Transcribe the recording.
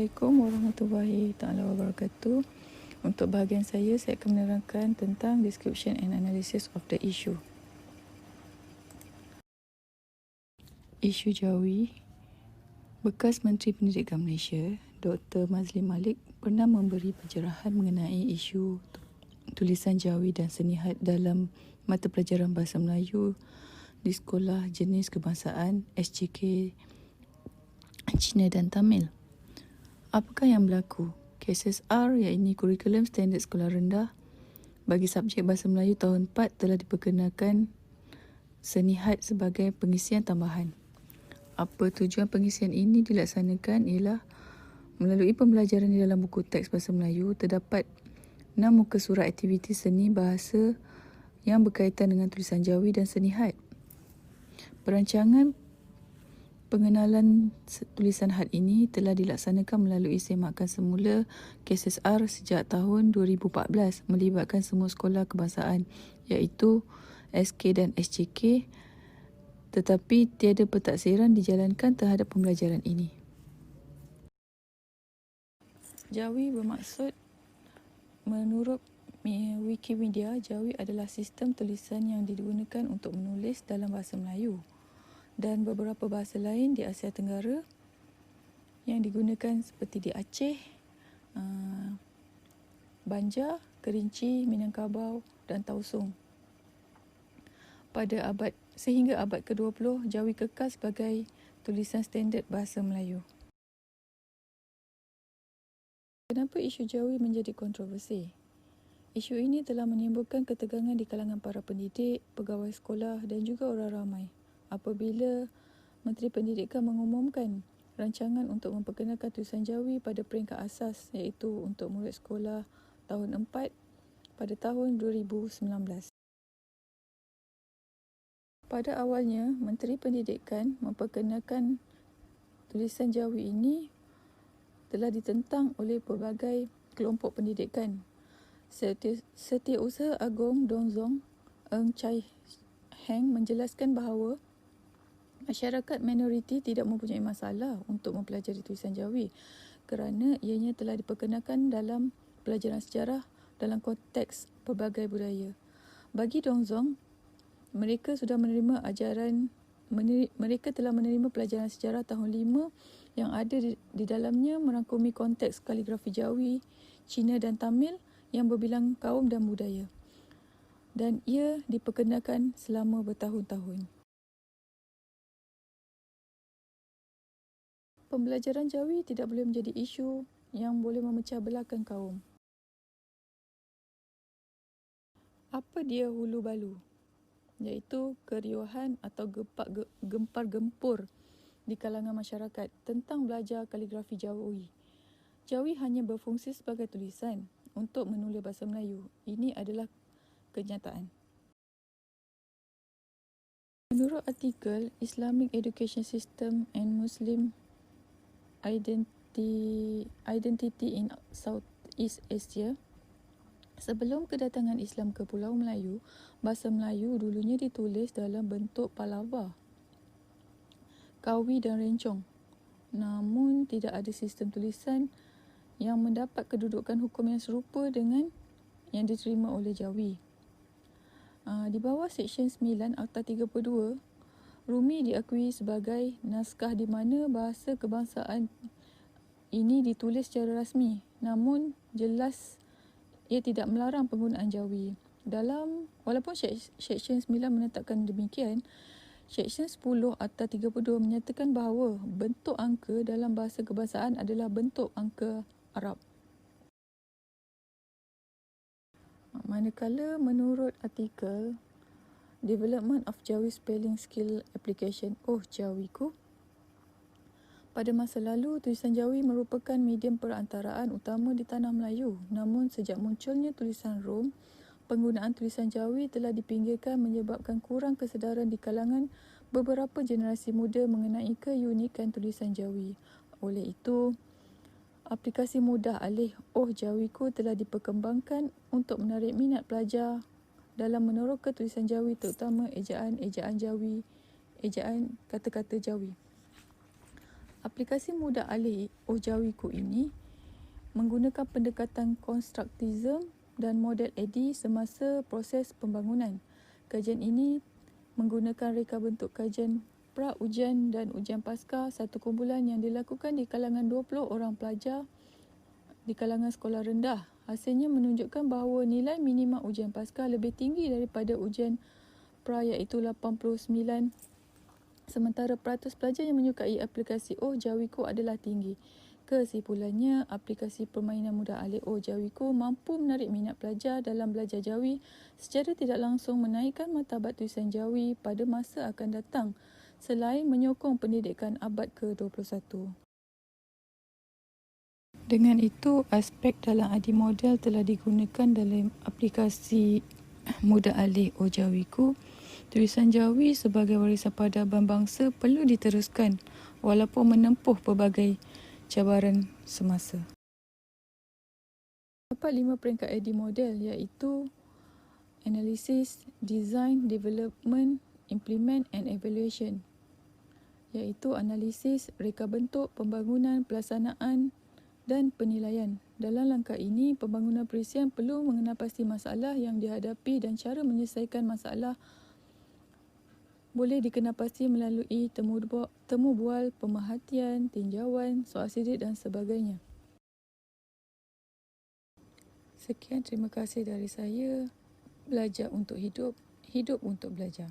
Assalamualaikum warahmatullahi taala wabarakatuh. Untuk bahagian saya akan menerangkan tentang description and analysis of the issue. Isu Jawi. Bekas Menteri Pendidikan Malaysia, Dr. Mazli Malik pernah memberi pencerahan mengenai isu tulisan Jawi dan Senihat dalam mata pelajaran Bahasa Melayu di Sekolah Jenis Kebangsaan SJK Cina dan Tamil. Apakah yang berlaku? KSSR iaitu Kurikulum Standard Sekolah Rendah bagi subjek Bahasa Melayu tahun 4 telah diperkenalkan Senihat sebagai pengisian tambahan. Apa tujuan pengisian ini dilaksanakan ialah melalui pembelajaran di dalam buku teks Bahasa Melayu terdapat 6 muka surat aktiviti seni bahasa yang berkaitan dengan tulisan Jawi dan Senihat. Perancangan pengenalan tulisan had ini telah dilaksanakan melalui semakan semula KSSR sejak tahun 2014 melibatkan semua sekolah kebangsaan iaitu SK dan SJK, tetapi tiada pentaksiran dijalankan terhadap pembelajaran ini. Jawi bermaksud menurut Wikimedia, Jawi adalah sistem tulisan yang digunakan untuk menulis dalam bahasa Melayu dan beberapa bahasa lain di Asia Tenggara yang digunakan seperti di Aceh, Banjar, Kerinci, Minangkabau dan Tausung. Sehingga abad ke-20, Jawi kekal sebagai tulisan standard bahasa Melayu. Kenapa isu Jawi menjadi kontroversi? Isu ini telah menimbulkan ketegangan di kalangan para pendidik, pegawai sekolah dan juga orang ramai apabila Menteri Pendidikan mengumumkan rancangan untuk memperkenalkan tulisan Jawi pada peringkat asas iaitu untuk murid sekolah tahun 4 pada tahun 2019. Pada awalnya, Menteri Pendidikan memperkenalkan tulisan Jawi ini telah ditentang oleh pelbagai kelompok pendidikan. Setiausaha Agong Dong Zong Eng Chai Heng menjelaskan bahawa masyarakat minoriti tidak mempunyai masalah untuk mempelajari tulisan Jawi kerana ianya telah diperkenalkan dalam pelajaran sejarah dalam konteks pelbagai budaya. Bagi Dong Zong, mereka telah menerima pelajaran sejarah tahun 5 yang ada di dalamnya merangkumi konteks kaligrafi Jawi, Cina dan Tamil yang berbilang kaum dan budaya. Dan ia diperkenalkan selama bertahun-tahun. Pembelajaran Jawi tidak boleh menjadi isu yang boleh memecah belahkan kaum. Apa dia hulu balu? Iaitu keriuhan atau gempar gempur di kalangan masyarakat tentang belajar kaligrafi Jawi. Jawi hanya berfungsi sebagai tulisan untuk menulis bahasa Melayu. Ini adalah kenyataan. Menurut artikel Islamic Education System and Muslim Identity in Southeast Asia, sebelum kedatangan Islam ke Pulau Melayu, bahasa Melayu dulunya ditulis dalam bentuk Palava, Kawi dan Rencong. Namun tidak ada sistem tulisan yang mendapat kedudukan hukum yang serupa dengan yang diterima oleh Jawi. Di bawah Seksyen 9 Akta 32, Rumi diakui sebagai naskah di mana bahasa kebangsaan ini ditulis secara rasmi. Namun jelas ia tidak melarang penggunaan Jawi. Walaupun Seksyen 9 menetapkan demikian, Seksyen 10 Akta 32 menyatakan bahawa bentuk angka dalam bahasa kebangsaan adalah bentuk angka Arab. Manakala menurut artikel Development of Jawi Spelling Skill Application Jawiku, pada masa lalu tulisan Jawi merupakan medium perantaraan utama di tanah Melayu. Namun sejak munculnya tulisan Rom, penggunaan tulisan Jawi telah dipinggirkan menyebabkan kurang kesedaran di kalangan beberapa generasi muda mengenai keunikan tulisan Jawi. Oleh itu, aplikasi mudah alih Jawiku telah diperkembangkan untuk menarik minat pelajar dalam meneroka tulisan Jawi, terutama ejaan Jawi, ejaan kata-kata Jawi. Aplikasi mudah alih Ojawiku ini menggunakan pendekatan konstruktisme dan model eddy semasa proses pembangunan. Kajian ini menggunakan reka bentuk kajian pra-ujian dan ujian pasca satu kumpulan yang dilakukan di kalangan 20 orang pelajar di kalangan sekolah rendah. Hasilnya menunjukkan bahawa nilai minima ujian pasca lebih tinggi daripada ujian pra iaitu 89. Sementara peratus pelajar yang menyukai aplikasi Ojawiku adalah tinggi. Kesimpulannya, aplikasi permainan mudah alih Ojawiku mampu menarik minat pelajar dalam belajar Jawi secara tidak langsung menaikkan martabat tulisan Jawi pada masa akan datang selain menyokong pendidikan abad ke-21. Dengan itu, aspek dalam adi model telah digunakan dalam aplikasi mudah alih Ojawiku. Tulisan Jawi sebagai warisan peradaban bangsa perlu diteruskan walaupun menempuh pelbagai cabaran semasa. Dapat 5 peringkat adi model iaitu Analysis, Design, Development, Implement and Evaluation, iaitu analisis, reka bentuk, pembangunan, pelaksanaan dan penilaian. Dalam langkah ini, pembangunan perisian perlu mengenal pasti masalah yang dihadapi dan cara menyelesaikan masalah boleh dikenal pasti melalui temu bual, pemerhatian, tinjauan, soal sidik dan sebagainya. Sekian, terima kasih dari saya. Belajar untuk hidup, hidup untuk belajar.